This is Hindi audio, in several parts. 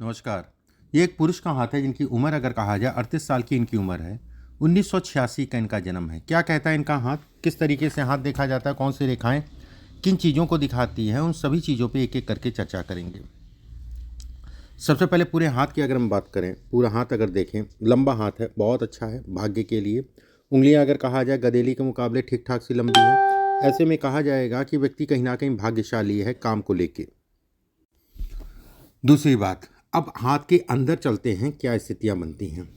नमस्कार। ये एक पुरुष का हाथ है जिनकी उम्र अगर कहा जाए 38 साल की इनकी उम्र है। 1986 का इनका जन्म है। क्या कहता है इनका हाथ, किस तरीके से हाथ देखा जाता है, कौन सी रेखाएं किन चीज़ों को दिखाती हैं, उन सभी चीज़ों पे एक एक करके चर्चा करेंगे। सबसे पहले पूरे हाथ की अगर हम बात करें, पूरा हाथ अगर देखें, लंबा हाथ है, बहुत अच्छा है भाग्य के लिए। उंगलियां अगर कहा जाए गदेली के मुकाबले ठीक ठाक सी लंबी है। ऐसे में कहा जाएगा कि व्यक्ति कहीं ना कहीं भाग्यशाली है काम को लेके। दूसरी बात, अब हाथ के अंदर चलते हैं, क्या स्थितियां बनती हैं।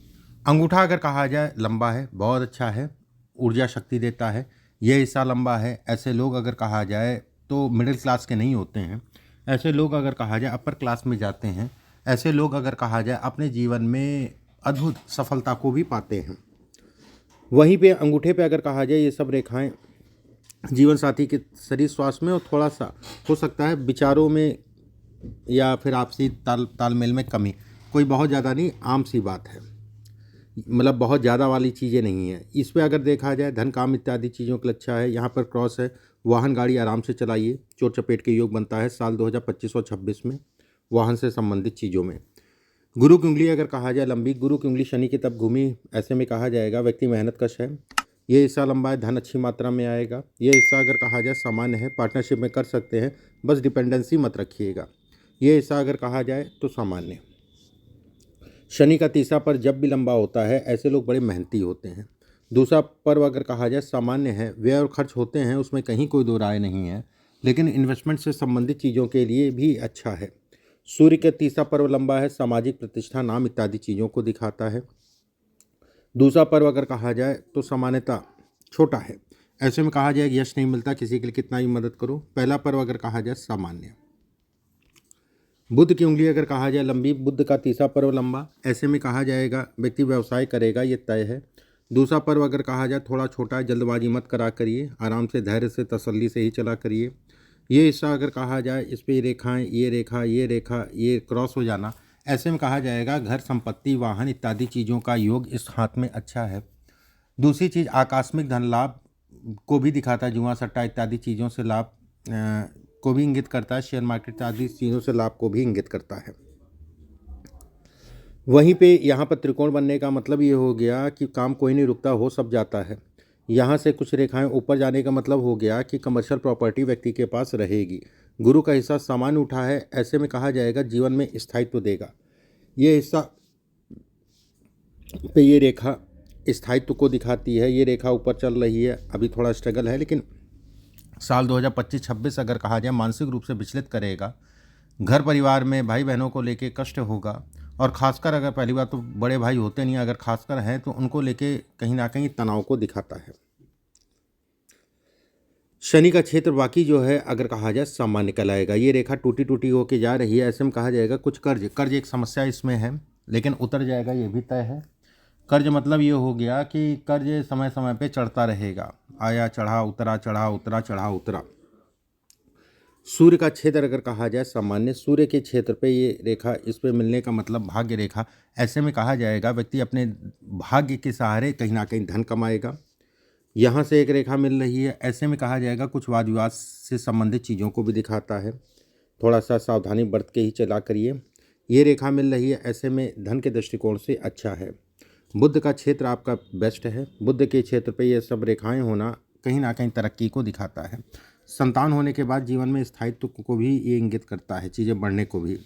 अंगूठा अगर कहा जाए लंबा है, बहुत अच्छा है, ऊर्जा शक्ति देता है। यह हिस्सा लंबा है। ऐसे लोग अगर कहा जाए तो मिडिल क्लास के नहीं होते हैं। ऐसे लोग अगर कहा जाए अपर क्लास में जाते हैं। ऐसे लोग अगर कहा जाए अपने जीवन में अद्भुत सफलता को भी पाते हैं। वहीं पे अंगूठे पे अगर कहा जाए ये सब रेखाएं जीवन साथी के शरीर स्वास्थ्य में और थोड़ा सा हो सकता है विचारों में या फिर आपसी तालमेल में कमी, कोई बहुत ज़्यादा नहीं, आम सी बात है। मतलब बहुत ज़्यादा वाली चीज़ें नहीं है। इस पे अगर देखा जाए धन काम इत्यादि चीज़ों के लिए अच्छा है। यहाँ पर क्रॉस है, वाहन गाड़ी आराम से चलाइए, चोट चपेट के योग बनता है साल 2025 और 26 में वाहन से संबंधित चीज़ों में। गुरु की उंगली अगर कहा जाए लंबी, गुरु की उंगली शनि की तब घूमी, ऐसे में कहा जाएगा व्यक्ति मेहनत कश है। ये हिस्सा लंबा है, धन अच्छी मात्रा में आएगा। ये हिस्सा अगर कहा जाए सामान्य है, पार्टनरशिप में कर सकते हैं, बस डिपेंडेंसी मत रखिएगा। ये हिस्सा अगर कहा जाए तो सामान्य। शनि का तीसरा पर्व जब भी लंबा होता है ऐसे लोग बड़े मेहनती होते हैं। दूसरा पर्व अगर कहा जाए सामान्य है, व्यय और खर्च होते हैं, उसमें कहीं कोई दो राय नहीं है, लेकिन इन्वेस्टमेंट से संबंधित चीज़ों के लिए भी अच्छा है। सूर्य का तीसरा पर्व लंबा है, सामाजिक प्रतिष्ठा नाम इत्यादि चीज़ों को दिखाता है। दूसरा पर्व अगर कहा जाए तो सामान्यता छोटा है। ऐसे में कहा जाए यश नहीं मिलता, किसी के लिए कितना ही मदद करो। पहला पर्व अगर कहा जाए सामान्य। बुध की उंगली अगर कहा जाए लंबी, बुध का तीसरा पर्व लंबा, ऐसे में कहा जाएगा व्यक्ति व्यवसाय करेगा, ये तय है। दूसरा पर्व अगर कहा जाए थोड़ा छोटा है, जल्दबाजी मत करा करिए, आराम से धैर्य से तसल्ली से ही चला करिए। ये हिस्सा अगर कहा जाए इस पर रेखाएं, ये रेखा ये रेखा ये क्रॉस हो जाना, ऐसे में कहा जाएगा घर संपत्ति वाहन इत्यादि चीज़ों का योग इस हाथ में अच्छा है। दूसरी चीज़ आकस्मिक धन लाभ को भी दिखाता है, जुआ सट्टा इत्यादि चीज़ों से लाभ को भी इंगित करता है, शेयर मार्केट आदि चीज़ों से लाभ को भी इंगित करता है। वहीं पे यहाँ पर त्रिकोण बनने का मतलब ये हो गया कि काम कोई नहीं रुकता, हो सब जाता है। यहाँ से कुछ रेखाएं ऊपर जाने का मतलब हो गया कि कमर्शियल प्रॉपर्टी व्यक्ति के पास रहेगी। गुरु का हिस्सा सामान्य उठा है, ऐसे में कहा जाएगा जीवन में स्थायित्व देगा। ये हिस्सा पे ये रेखा स्थायित्व को दिखाती है। ये रेखा ऊपर चल रही है, अभी थोड़ा स्ट्रगल है, लेकिन साल 2025-26 अगर कहा जाए मानसिक रूप से विचलित करेगा। घर परिवार में भाई बहनों को लेके कष्ट होगा, और खासकर अगर पहली बात तो बड़े भाई होते नहीं, अगर खासकर हैं तो उनको लेके कहीं ना कहीं तनाव को दिखाता है। शनि का क्षेत्र बाकी जो है अगर कहा जाए सामान्य कहलाएगा। ये रेखा टूटी टूटी होके जा रही है, ऐसे में कहा जाएगा कुछ कर्ज एक समस्या इसमें है, लेकिन उतर जाएगा, ये भी तय है। कर्ज मतलब ये हो गया कि कर्ज समय समय पे चढ़ता रहेगा, आया चढ़ा उतरा चढ़ा उतरा चढ़ा उतरा। सूर्य का क्षेत्र अगर कहा जाए सामान्य, सूर्य के क्षेत्र पे ये रेखा, इस पे मिलने का मतलब भाग्य रेखा। ऐसे में कहा जाएगा व्यक्ति अपने भाग्य के सहारे कहीं ना कहीं धन कमाएगा। यहाँ से एक रेखा मिल रही है, ऐसे में कहा जाएगा कुछ वाद विवाद से संबंधित चीज़ों को भी दिखाता है, थोड़ा सा सावधानी बरत के ही चला करिए। ये रेखा मिल रही है, ऐसे में धन के दृष्टिकोण से अच्छा है। बुध का क्षेत्र आपका बेस्ट है। बुध के क्षेत्र पे ये सब रेखाएं होना कहीं ना कहीं तरक्की को दिखाता है। संतान होने के बाद जीवन में स्थायित्व को भी ये इंगित करता है, चीज़ें बढ़ने को भी।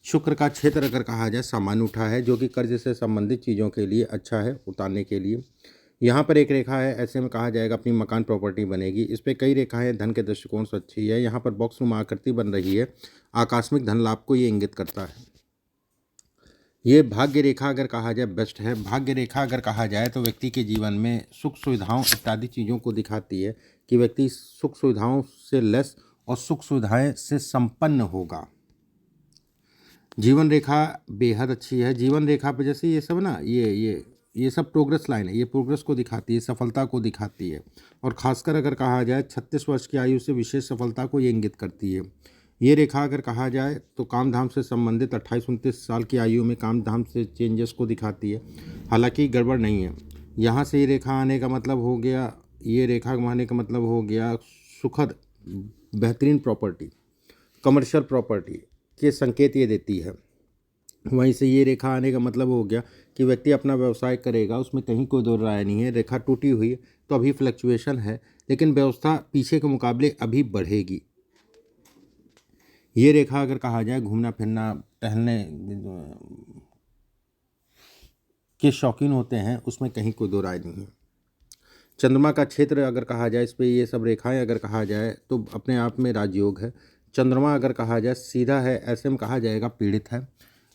शुक्र का क्षेत्र अगर कहा जाए सामान्य उठा है, जो कि कर्ज से संबंधित चीज़ों के लिए अच्छा है उतारने के लिए। यहाँ पर एक रेखा है, ऐसे में कहा जाएगा अपनी मकान प्रॉपर्टी बनेगी। इस पर कई रेखाएं धन के दृष्टिकोण से अच्छी है। यहाँ पर बॉक्स नुमा आकृति बन रही है, आकस्मिक धन लाभ को ये इंगित करता है। ये भाग्य रेखा अगर कहा जाए बेस्ट है। भाग्य रेखा अगर कहा जाए तो व्यक्ति के जीवन में सुख सुविधाओं इत्यादि चीज़ों को दिखाती है कि व्यक्ति सुख सुविधाओं से लेस और सुख सुविधाएं से संपन्न होगा। जीवन रेखा बेहद अच्छी है। जीवन रेखा पे जैसे ये सब ना, ये सब प्रोग्रेस लाइन है, ये प्रोग्रेस को दिखाती है, सफलता को दिखाती है। और खासकर अगर कहा जाए 36 वर्ष की आयु से विशेष सफलता को ये इंगित करती है। ये रेखा अगर कहा जाए तो काम धाम से संबंधित 28-29 साल की आयु में काम धाम से चेंजेस को दिखाती है, हालांकि गड़बड़ नहीं है। यहाँ से ये रेखा आने का मतलब हो गया, ये रेखा आने का मतलब हो गया सुखद बेहतरीन प्रॉपर्टी, कमर्शियल प्रॉपर्टी के संकेत ये देती है। वहीं से ये रेखा आने का मतलब हो गया कि व्यक्ति अपना व्यवसाय करेगा, उसमें कहीं कोई दो राय नहीं है। रेखा टूटी हुई है तो अभी फ्लक्चुएशन है, लेकिन व्यवस्था पीछे के मुकाबले अभी बढ़ेगी। ये रेखा अगर कहा जाए घूमना फिरना टहलने के शौकीन होते हैं, उसमें कहीं कोई दो राय नहीं है। चंद्रमा का क्षेत्र अगर कहा जाए, इस पे ये सब रेखाएं अगर कहा जाए तो अपने आप में राजयोग है। चंद्रमा अगर कहा जाए सीधा है, ऐसे में कहा जाएगा पीड़ित है।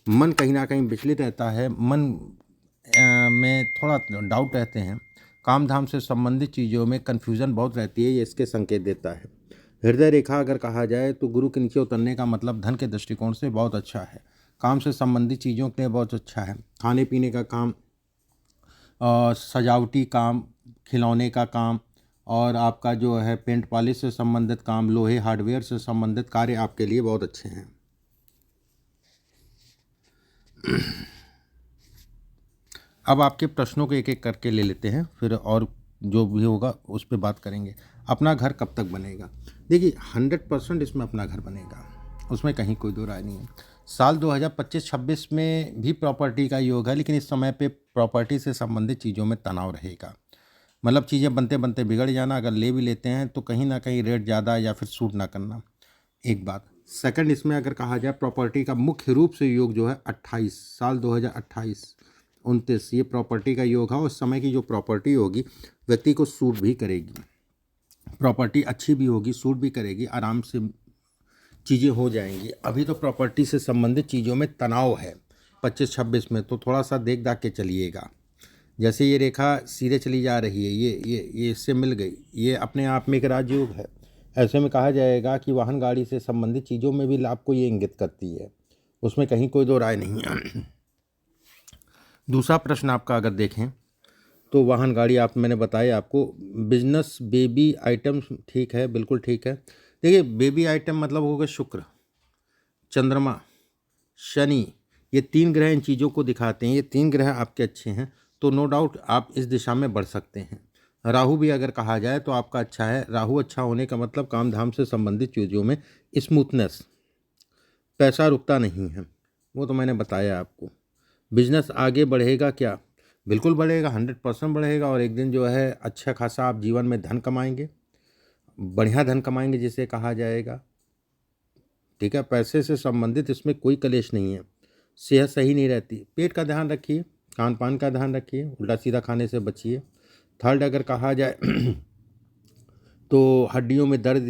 मन कहीं ना कहीं विचलित रहता है, मन में थोड़ा डाउट रहते हैं। काम धाम से संबंधित चीज़ों में कन्फ्यूज़न बहुत रहती है, ये इसके संकेत देता है। हृदय रेखा अगर कहा जाए तो गुरु के नीचे उतरने का मतलब धन के दृष्टिकोण से बहुत अच्छा है। काम से संबंधित चीज़ों के लिए बहुत अच्छा है। खाने पीने का काम, सजावटी काम, खिलौने का काम, और आपका जो है पेंट पॉलिश से संबंधित काम, लोहे हार्डवेयर से संबंधित कार्य आपके लिए बहुत अच्छे हैं। अब आपके प्रश्नों को एक एक करके ले लेते हैं, फिर और जो भी होगा उस पर बात करेंगे। अपना घर कब तक बनेगा? देखिए 100% इसमें अपना घर बनेगा, उसमें कहीं कोई दो राय नहीं है। साल 2025-26 में भी प्रॉपर्टी का योग है, लेकिन इस समय पे प्रॉपर्टी से संबंधित चीज़ों में तनाव रहेगा। मतलब चीज़ें बनते बनते बिगड़ जाना, अगर ले भी लेते हैं तो कहीं ना कहीं रेट ज़्यादा या फिर सूट ना करना, एक बात। सेकंड, इसमें अगर कहा जाए प्रॉपर्टी का मुख्य रूप से योग जो है 28 साल 2028-29, ये प्रॉपर्टी का योग है। उस समय की जो प्रॉपर्टी होगी व्यक्ति को सूट भी करेगी, प्रॉपर्टी अच्छी भी होगी, सूट भी करेगी, आराम से चीज़ें हो जाएंगी। अभी तो प्रॉपर्टी से संबंधित चीज़ों में तनाव है 25-26 में, तो थोड़ा सा देख दाख के चलिएगा। जैसे ये रेखा सीधे चली जा रही है, ये इससे मिल गई, ये अपने आप में एक राजयोग है। ऐसे में कहा जाएगा कि वाहन गाड़ी से संबंधित चीज़ों में भी लाभ को ये इंगित करती है, उसमें कहीं कोई दो राय नहीं है। दूसरा प्रश्न आपका अगर देखें तो वाहन गाड़ी आप मैंने बताया आपको। बिजनेस बेबी आइटम ठीक है, बिल्कुल ठीक है। देखिए बेबी आइटम मतलब हो गए शुक्र, चंद्रमा, शनि, ये 3 ग्रह इन चीज़ों को दिखाते हैं। ये 3 ग्रह आपके अच्छे हैं तो नो डाउट आप इस दिशा में बढ़ सकते हैं। राहु भी अगर कहा जाए तो आपका अच्छा है। राहु अच्छा होने का मतलब काम धाम से संबंधित चीज़ों में स्मूथनेस, पैसा रुकता नहीं है, वो तो मैंने बताया आपको। बिजनेस आगे बढ़ेगा क्या? बिल्कुल बढ़ेगा, 100% बढ़ेगा। और एक दिन जो है अच्छा खासा आप जीवन में धन कमाएंगे, बढ़िया धन कमाएंगे जिसे कहा जाएगा, ठीक है। पैसे से संबंधित इसमें कोई कलेश नहीं है। सेहत सही नहीं रहती, पेट का ध्यान रखिए, खान पान का ध्यान रखिए, उल्टा सीधा खाने से बचिए। थर्ड अगर कहा जाए तो हड्डियों में दर्द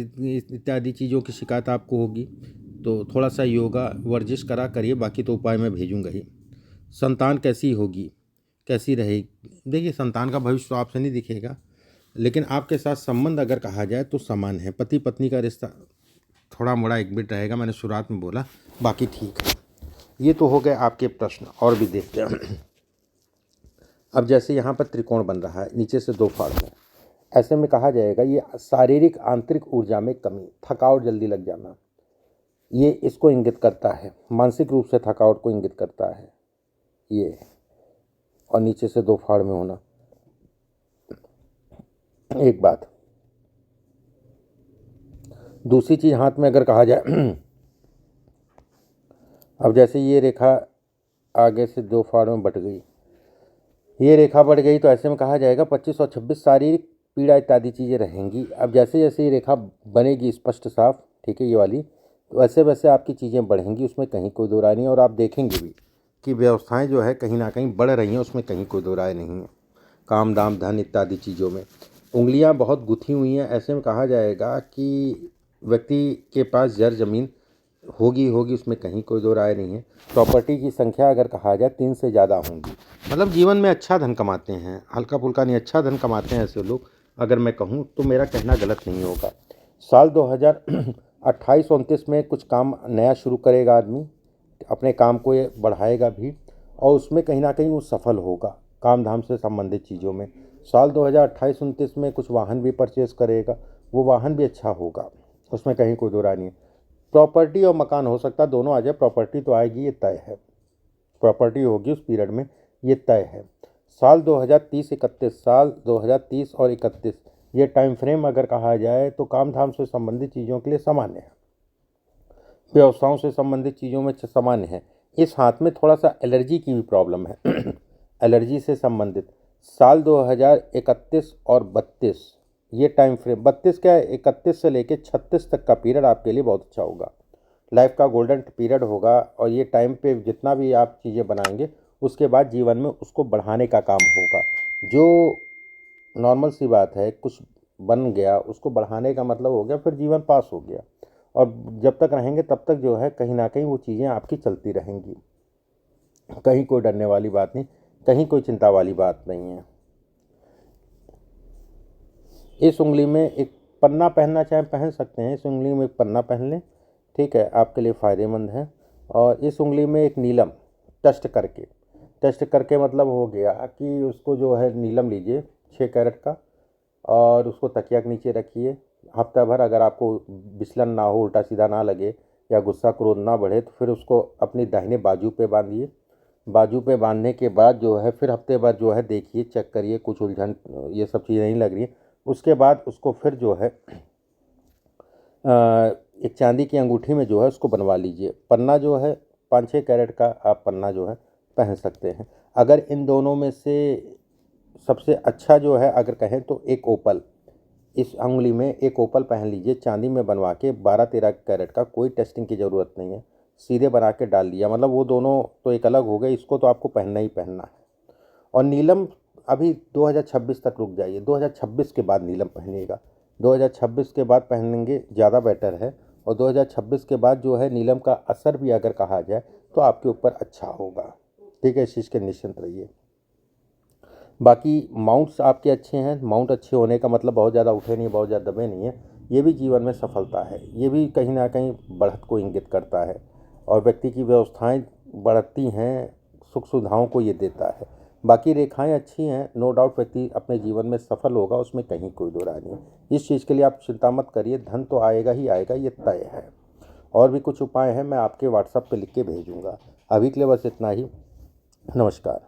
इत्यादि चीज़ों की शिकायत आपको होगी, तो थोड़ा सा योगा वर्जिश करा करिए, बाकी तो उपाय मैं भेजूंगा ही। संतान कैसी होगी, कैसी रहेगी? देखिए संतान का भविष्य तो आपसे नहीं दिखेगा, लेकिन आपके साथ संबंध अगर कहा जाए तो समान है। पति पत्नी का रिश्ता थोड़ा मोड़ा एक बिट रहेगा, मैंने शुरुआत में बोला, बाकी ठीक है। ये तो हो गए आपके प्रश्न, और भी देखते हैं। अब जैसे यहाँ पर त्रिकोण बन रहा है, नीचे से 2 फाड़ है, ऐसे में कहा जाएगा ये शारीरिक आंतरिक ऊर्जा में कमी, थकावट जल्दी लग जाना, ये इसको इंगित करता है। मानसिक रूप से थकावट को इंगित करता है ये, और नीचे से 2 फाड़ में होना, एक बात। दूसरी चीज़ हाथ में अगर कहा जाए अब जैसे ये रेखा आगे से 2 फाड़ में बट गई, ये रेखा बढ़ गई, तो ऐसे में कहा जाएगा 25 और 26 शारीरिक पीड़ा इत्यादि चीज़ें रहेंगी। अब जैसे जैसे ये रेखा बनेगी स्पष्ट साफ, ठीक है, ये वाली, तो वैसे वैसे आपकी चीज़ें बढ़ेंगी, उसमें कहीं कोई दो राय नहीं है। और आप देखेंगे भी कि व्यवस्थाएं जो है कहीं ना कहीं बढ़ रही हैं, उसमें कहीं कोई दो राय नहीं है। काम दाम धन इत्यादि चीज़ों में उंगलियां बहुत गुथी हुई हैं। ऐसे में कहा जाएगा कि व्यक्ति के पास जर जमीन होगी, उसमें कहीं कोई दो राय नहीं है। प्रॉपर्टी की संख्या अगर कहा जाए 3 से ज़्यादा होंगी, मतलब जीवन में अच्छा धन कमाते हैं, हल्का फुल्का नहीं, अच्छा धन कमाते हैं ऐसे लोग, अगर मैं कहूँ तो मेरा कहना गलत नहीं होगा। साल 2028-29 में कुछ काम नया शुरू करेगा आदमी, अपने काम को ये बढ़ाएगा भी, और उसमें कहीं ना कहीं वो सफल होगा काम धाम से संबंधित चीज़ों में। साल 2028-29 में कुछ वाहन भी परचेज करेगा, वो वाहन भी अच्छा होगा, उसमें कहीं कोई दो राय नहीं है। प्रॉपर्टी और मकान हो सकता है दोनों आ जाए, प्रॉपर्टी तो आएगी, ये तय है, प्रॉपर्टी होगी उस पीरियड में, ये तय है। साल 2030-31, साल 2030 और 31, ये टाइम फ्रेम अगर कहा जाए तो काम धाम से संबंधित चीज़ों के लिए सामान्य है, व्यवसायों से संबंधित चीज़ों में सामान्य है। इस हाथ में थोड़ा सा एलर्जी की भी प्रॉब्लम है एलर्जी से संबंधित। साल 2031 और 32 ये टाइम फ्रेम, 32 क्या है, 31 से लेके 36 तक का पीरियड आपके लिए बहुत अच्छा होगा, लाइफ का गोल्डन पीरियड होगा। और ये टाइम पे जितना भी आप चीज़ें बनाएंगे उसके बाद जीवन में उसको बढ़ाने का काम होगा। जो नॉर्मल सी बात है, कुछ बन गया उसको बढ़ाने का मतलब हो गया फिर जीवन पास हो गया। और जब तक रहेंगे तब तक जो है कहीं ना कहीं वो चीज़ें आपकी चलती रहेंगी, कहीं कोई डरने वाली बात नहीं, कहीं कोई चिंता वाली बात नहीं है। इस उंगली में एक पन्ना पहनना चाहे पहन सकते हैं, इस उंगली में एक पन्ना पहन लें, ठीक है, आपके लिए फ़ायदेमंद है। और इस उंगली में एक नीलम टेस्ट करके मतलब हो गया कि उसको जो है नीलम लीजिए 6 कैरेट का, और उसको तकिया के नीचे रखिए। हफ्ता भर अगर आपको विचलन ना हो, उल्टा सीधा ना लगे या गुस्सा क्रोध ना बढ़े तो फिर उसको अपनी दाहिने बाजू पे बांधिए। बाजू पे बांधने के बाद जो है फिर हफ्ते भर जो है देखिए, चेक करिए कुछ उलझन ये सब चीज़ें नहीं लग रही है। उसके बाद उसको फिर जो है एक चांदी की अंगूठी में जो है उसको बनवा लीजिए। पन्ना जो है 5-6 कैरेट का आप पन्ना जो है पहन सकते हैं। अगर इन दोनों में से सबसे अच्छा जो है अगर कहें तो एक ओपल, इस उंगली में एक ओपल पहन लीजिए चांदी में बनवा के, 12-13 कैरेट का, कोई टेस्टिंग की ज़रूरत नहीं है, सीधे बना के डाल दिया। मतलब वो दोनों तो एक अलग हो गए, इसको तो आपको पहनना ही पहनना है। और नीलम अभी 2026 तक रुक जाइए, 2026 के बाद नीलम पहनिएगा, 2026 के बाद पहनेंगे ज़्यादा बेटर है। और 2026 के बाद जो है नीलम का असर भी अगर कहा जाए तो आपके ऊपर अच्छा होगा, ठीक है, इस चीज़ के निश्चिंत रहिए। बाकी माउंट्स आपके अच्छे हैं, माउंट अच्छे होने का मतलब बहुत ज़्यादा उठे नहीं, बहुत ज़्यादा दबे नहीं है, ये भी जीवन में सफलता है, ये भी कहीं ना कहीं बढ़त को इंगित करता है। और व्यक्ति की व्यवस्थाएं बढ़ती हैं, सुख सुविधाओं को ये देता है। बाकी रेखाएं अच्छी हैं, नो डाउट व्यक्ति अपने जीवन में सफल होगा, उसमें कहीं कोई दो राय नहीं। इस चीज़ के लिए आप चिंता मत करिए, धन तो आएगा ही आएगा, ये तय है। और भी कुछ उपाय हैं मैं आपके व्हाट्सएप पे लिख के भेजूँगा। अभी के लिए बस इतना ही। नमस्कार।